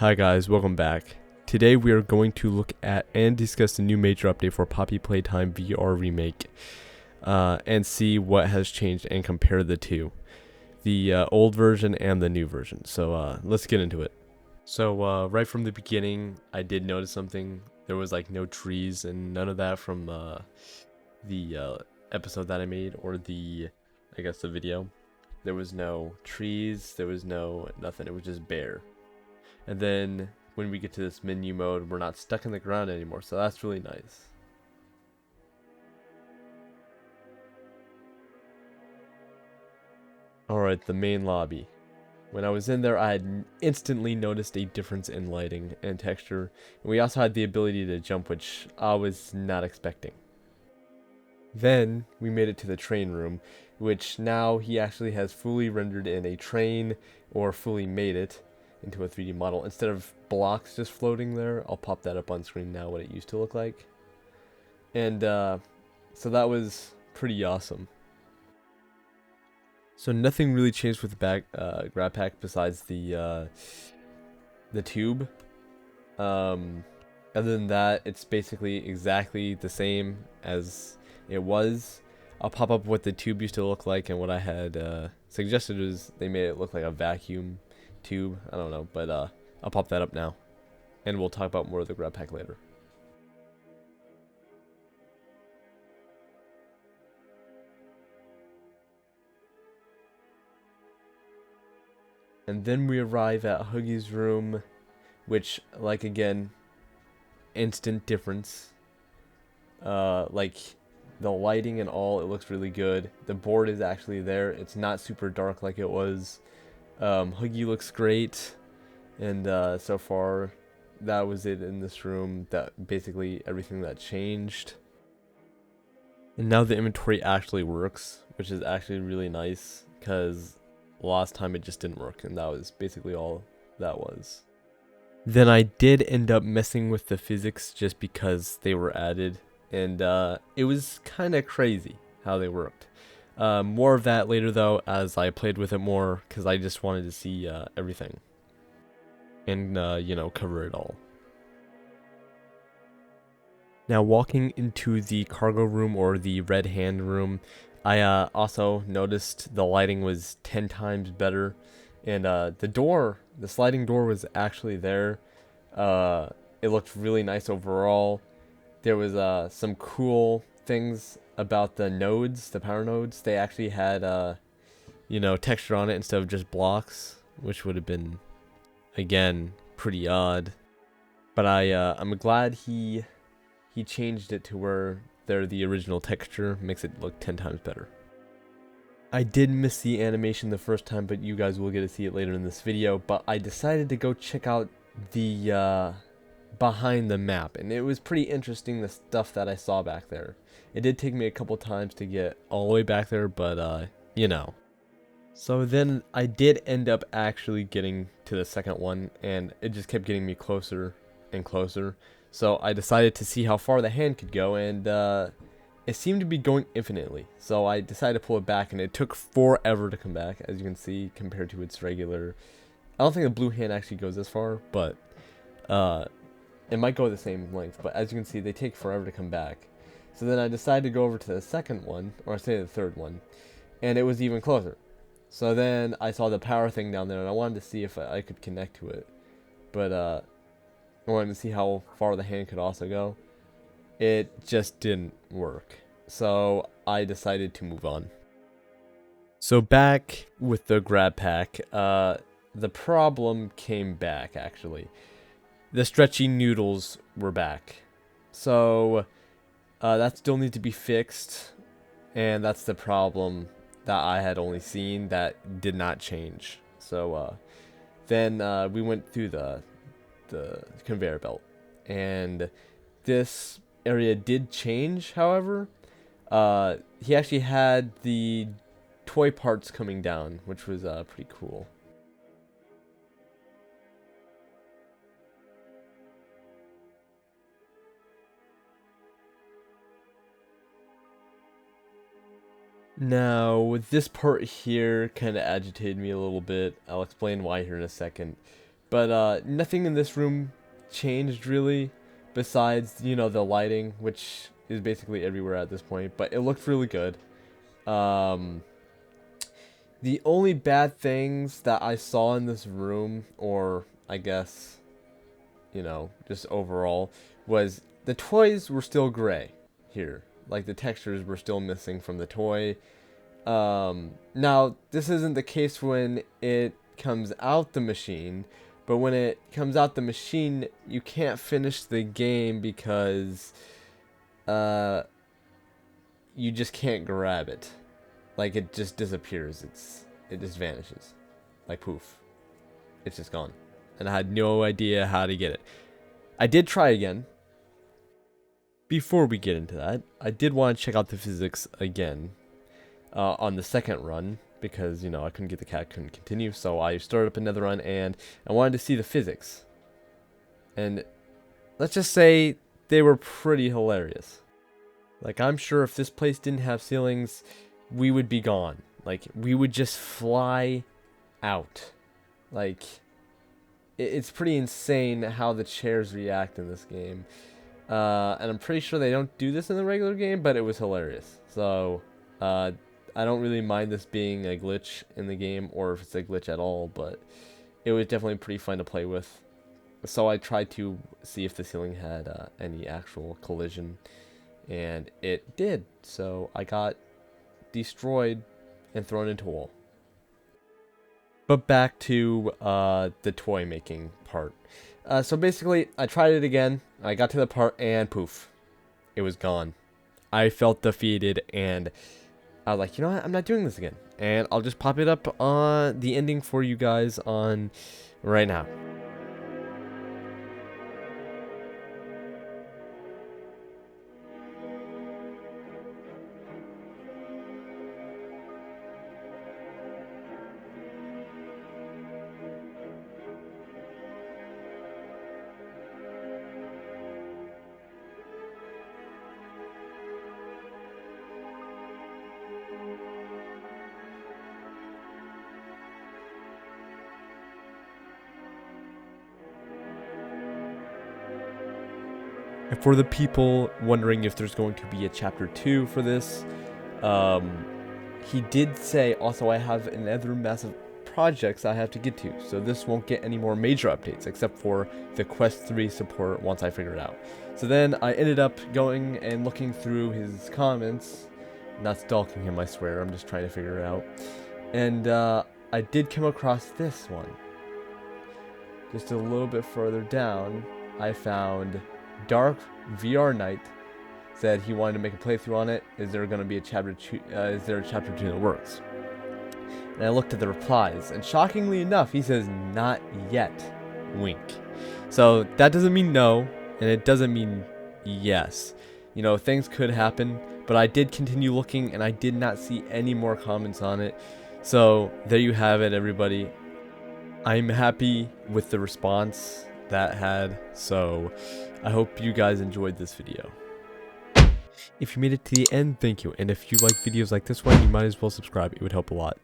Hi guys, welcome back. Today we are going to look at and discuss the new major update for Poppy Playtime VR Remake, and see what has changed and compare the two, the old version and the new version. So let's get into it. So right from the beginning, I did notice something. There was like no trees and none of that from the episode that I made, or the video. There was no trees, there was no nothing. It was just bare. And then when we get to this menu mode, we're not stuck in the ground anymore, so that's really nice. Alright, the main lobby. When I was in there, I had instantly noticed a difference in lighting and texture. And we also had the ability to jump, which I was not expecting. Then we made it to the train room, which now he actually has fully rendered in a train, or fully made it into a 3D model. Instead of blocks just floating there, I'll pop that up on screen now, what it used to look like. And so that was pretty awesome. So nothing really changed with the back grab pack besides the tube. Other than that, it's basically exactly the same as it was. I'll pop up what the tube used to look like, and what I had suggested was they made it look like a vacuum tube. I don't know, but I'll pop that up now, and we'll talk about more of the grab pack later. And then we arrive at Hoogie's room, which, like, again, instant difference. Like, the lighting and all, it looks really good. The board is actually there. It's not super dark like it was. Hoogie looks great, and so far that was it in this room. That basically everything that changed. And now the inventory actually works, which is actually really nice, because last time it just didn't work, and that was basically all that was. Then I did end up messing with the physics just because they were added, and it was kind of crazy how they worked. More of that later though, as I played with it more, because I just wanted to see everything and cover it all. Now, walking into the cargo room, or the red hand room, I also noticed the lighting was 10 times better, and the sliding door was actually there. It looked really nice overall. There was some cool things about the nodes, the power nodes. They actually had texture on it instead of just blocks, which would have been, again, pretty odd. But I'm glad he changed it to where they're the original texture, makes it look 10 times better. I did miss the animation the first time, but you guys will get to see it later in this video. But I decided to go check out the behind the map, and it was pretty interesting, the stuff that I saw back there. It did take me a couple times to get all the way back there, but So then I did end up actually getting to the second one, and it just kept getting me closer and closer. So I decided to see how far the hand could go, and it seemed to be going infinitely. So I decided to pull it back, and it took forever to come back, as you can see, compared to its regular. I don't think the blue hand actually goes this far, but it might go the same length. But as you can see, they take forever to come back. So then I decided to go over to the second one, or I say the third one, and it was even closer. So then I saw the power thing down there, and I wanted to see if I could connect to it. But I wanted to see how far the hand could also go. It just didn't work. So I decided to move on. So back with the grab pack, the problem came back, actually. The stretchy noodles were back. So that still needs to be fixed, and that's the problem that I had only seen that did not change. So then we went through the conveyor belt, and this area did change. However, he actually had the toy parts coming down, which was pretty cool. Now, this part here kind of agitated me a little bit. I'll explain why here in a second. But nothing in this room changed really, besides, you know, the lighting, which is basically everywhere at this point. But it looked really good. The only bad things that I saw in this room, or I guess, you know, just overall, was the toys were still gray here. Like, the textures were still missing from the toy. Now, this isn't the case when it comes out the machine, but when it comes out the machine, you can't finish the game because you just can't grab it. Like, it just disappears. It just vanishes. Like poof. It's just gone. And I had no idea how to get it. I did try again. Before we get into that, I did want to check out the physics again on the second run, because, you know, I couldn't get the cat, couldn't continue, so I started up another run, and I wanted to see the physics. And let's just say they were pretty hilarious. Like, I'm sure if this place didn't have ceilings, we would be gone. Like, we would just fly out. Like, it's pretty insane how the chairs react in this game. And I'm pretty sure they don't do this in the regular game, but it was hilarious. So, I don't really mind this being a glitch in the game, or if it's a glitch at all, but it was definitely pretty fun to play with. So I tried to see if the ceiling had any actual collision, and it did. So I got destroyed and thrown into a wall. But back to the toy making part. So basically, I tried it again. I got to the part, and poof, it was gone. I felt defeated, and I was like, you know what? I'm not doing this again. And I'll just pop it up on the ending for you guys on right now. And for the people wondering if there's going to be a chapter 2 for this, he did say, also, I have another massive projects I have to get to, so this won't get any more major updates except for the Quest 3 support once I figure it out. So then I ended up going and looking through his comments, not stalking him, I swear, I'm just trying to figure it out, and I did come across this one. Just a little bit further down, I found Dark VR Night said he wanted to make a playthrough on it. Is there going to be a chapter 2? Is there a chapter 2 in the works? And I looked at the replies, and shockingly enough, he says not yet. Wink. So that doesn't mean no, and it doesn't mean yes. You know, things could happen, but I did continue looking, and I did not see any more comments on it. So there you have it, everybody. I'm happy with the response that had, so I hope you guys enjoyed this video. If you made it to the end, thank you, and if you like videos like this one, you might as well subscribe. It would help a lot.